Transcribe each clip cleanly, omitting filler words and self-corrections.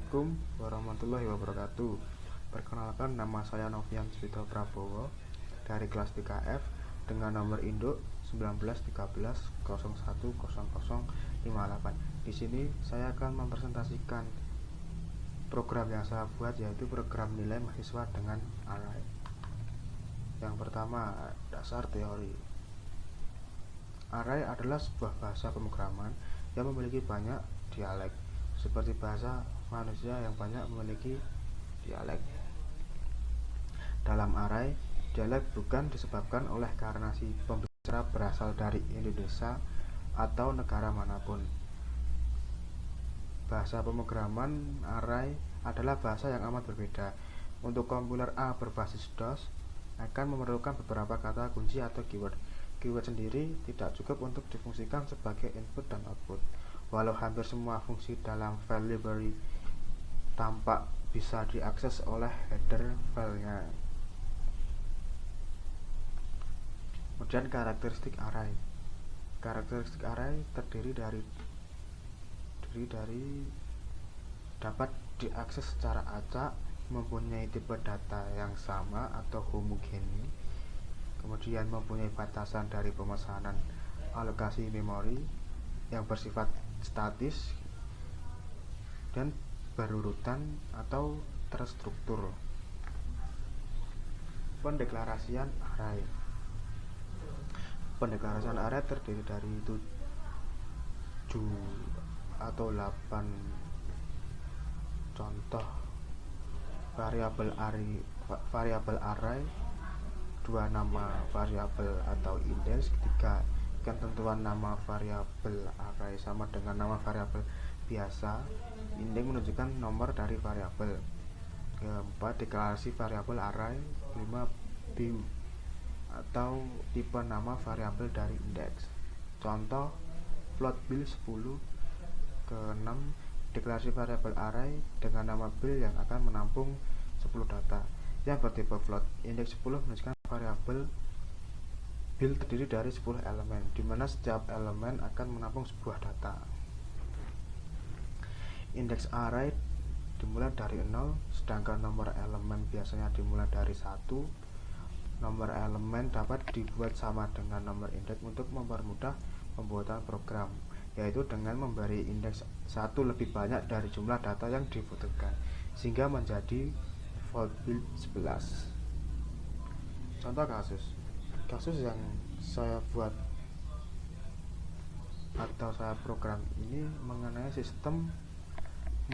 Assalamualaikum warahmatullahi wabarakatuh. Perkenalkan, nama saya Novian Swito Prabowo dari kelas 3F dengan nomor induk 1913010058. Di sini saya akan mempresentasikan program yang saya buat, yaitu program nilai mahasiswa dengan array. Yang pertama, dasar teori. Array adalah sebuah bahasa pemrograman yang memiliki banyak dialek, seperti bahasa manusia yang banyak memiliki dialek. Dalam array, dialek bukan disebabkan oleh karena si pembicara berasal dari Indonesia atau negara manapun. Bahasa pemrograman array adalah bahasa yang amat berbeda. Untuk kompiler A berbasis DOS akan memerlukan beberapa kata kunci atau keyword. Keyword sendiri tidak cukup untuk difungsikan sebagai input dan output. Walau hampir semua fungsi dalam file library tampak bisa diakses oleh header filenya. Kemudian karakteristik array. Karakteristik array terdiri dari dapat diakses secara acak, mempunyai tipe data yang sama atau homogeni, kemudian mempunyai batasan dari pemesanan alokasi memori yang bersifat statis dan berurutan atau terstruktur. Pendeklarasian array. Pendeklarasian array terdiri dari 7 atau 8 contoh variabel array, 2 nama variabel atau indeks, 3 ketentuan nama variabel array sama dengan nama variabel biasa. Indeks menunjukkan nomor dari variabel. Keempat, deklarasi variabel array. 5, view atau tipe nama variabel dari indeks. Contoh float bil 10. Keenam, deklarasi variabel array dengan nama bil yang akan menampung 10 data yang bertipe float. Indeks 10 menunjukkan variabel bil terdiri dari 10 elemen, di mana setiap elemen akan menampung sebuah data. Indeks array dimulai dari 0, sedangkan nomor elemen biasanya dimulai dari 1. Nomor elemen dapat dibuat sama dengan nomor indeks untuk mempermudah pembuatan program, yaitu dengan memberi indeks 1 lebih banyak dari jumlah data yang dibutuhkan, sehingga menjadi float bil 11. Contoh kasus yang saya buat atau saya program ini mengenai sistem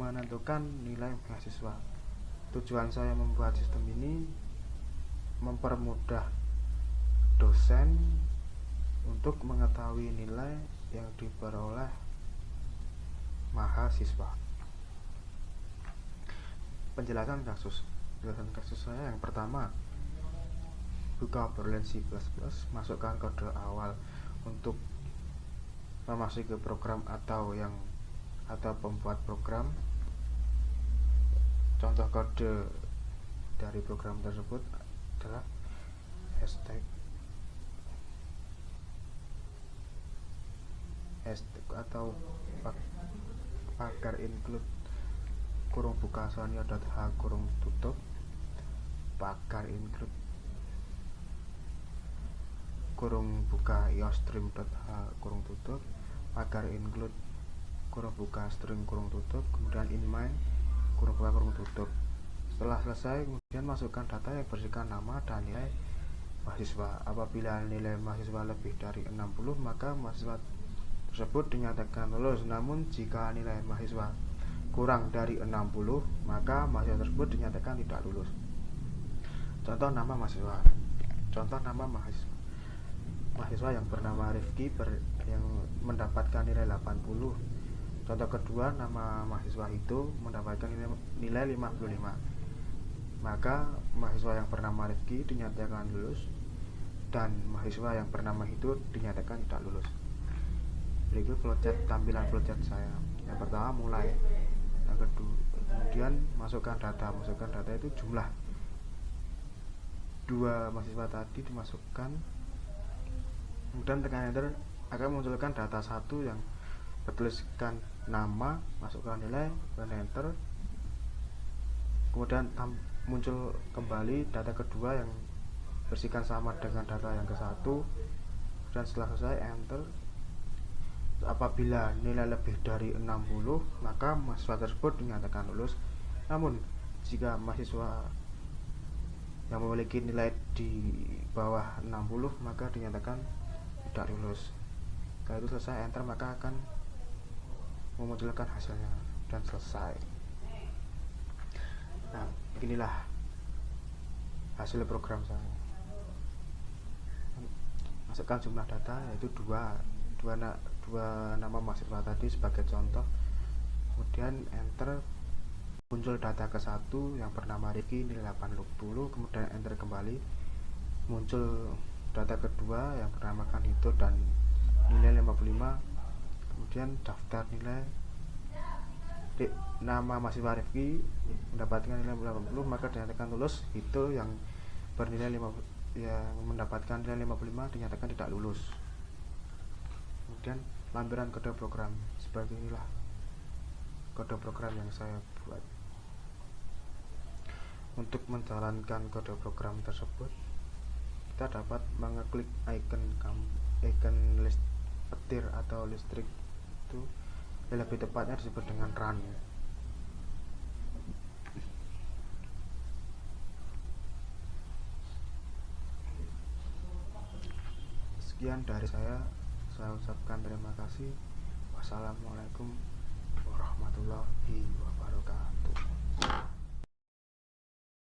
menentukan nilai mahasiswa. Tujuan saya membuat sistem ini mempermudah dosen untuk mengetahui nilai yang diperoleh mahasiswa. Penjelasan kasus saya yang pertama, buka Berlin C++, masukkan kode awal untuk memasuki program atau pembuat program. Contoh kode dari program tersebut adalah hashtag atau pagar include kurung buka sonia.h kurung tutup, pagar include kurung buka iostream.h kurung tutup, pagar include kurung buka string kurung tutup, kemudian inmain kurung buka kurung tutup. Setelah selesai, kemudian masukkan data yang berisikan nama dan nilai mahasiswa. Apabila nilai mahasiswa lebih dari 60, maka mahasiswa tersebut dinyatakan lulus. Namun jika nilai mahasiswa kurang dari 60, maka mahasiswa tersebut dinyatakan tidak lulus. Contoh nama mahasiswa. Mahasiswa yang bernama Rifki yang mendapatkan nilai 80. Contoh kedua, nama mahasiswa itu mendapatkan nilai 55. Maka mahasiswa yang bernama Rifki dinyatakan lulus dan mahasiswa yang bernama itu dinyatakan tidak lulus. Berikut tampilan flowchart saya. Yang pertama, mulai. Yang kedua, kemudian masukkan data itu jumlah 2 mahasiswa tadi dimasukkan, kemudian tekan enter, akan memunculkan data 1 yang bertuliskan nama, masukkan nilai, tekan enter, kemudian muncul kembali data kedua yang bersihkan sama dengan data yang ke satu, dan setelah selesai enter. Apabila nilai lebih dari 60, maka mahasiswa tersebut dinyatakan lulus. Namun jika mahasiswa yang memiliki nilai di bawah 60 maka dinyatakan tidak lulus. Setelah itu selesai enter, maka akan memunculkan hasilnya dan selesai. Nah, beginilah hasil program saya. Masukkan jumlah data, yaitu dua nama mahasiswa tadi sebagai contoh, kemudian enter, muncul data ke satu yang bernama Riki nilai 80, kemudian enter kembali, muncul data kedua yang bernama Kanito dan nilai 55, kemudian daftar nilai nama mahasiswa Rifki mendapatkan nilai 80, maka dinyatakan lulus. Itu yang bernilai 50, yang mendapatkan nilai 55 dinyatakan tidak lulus. Kemudian lampiran kode program sebagai inilah kode program yang saya buat. Untuk menjalankan kode program tersebut, kita dapat mengeklik icon list petir atau listrik, itu lebih tepatnya disebut dengan run. Sekian dari saya ucapkan terima kasih. Wassalamualaikum warahmatullahi wabarakatuh.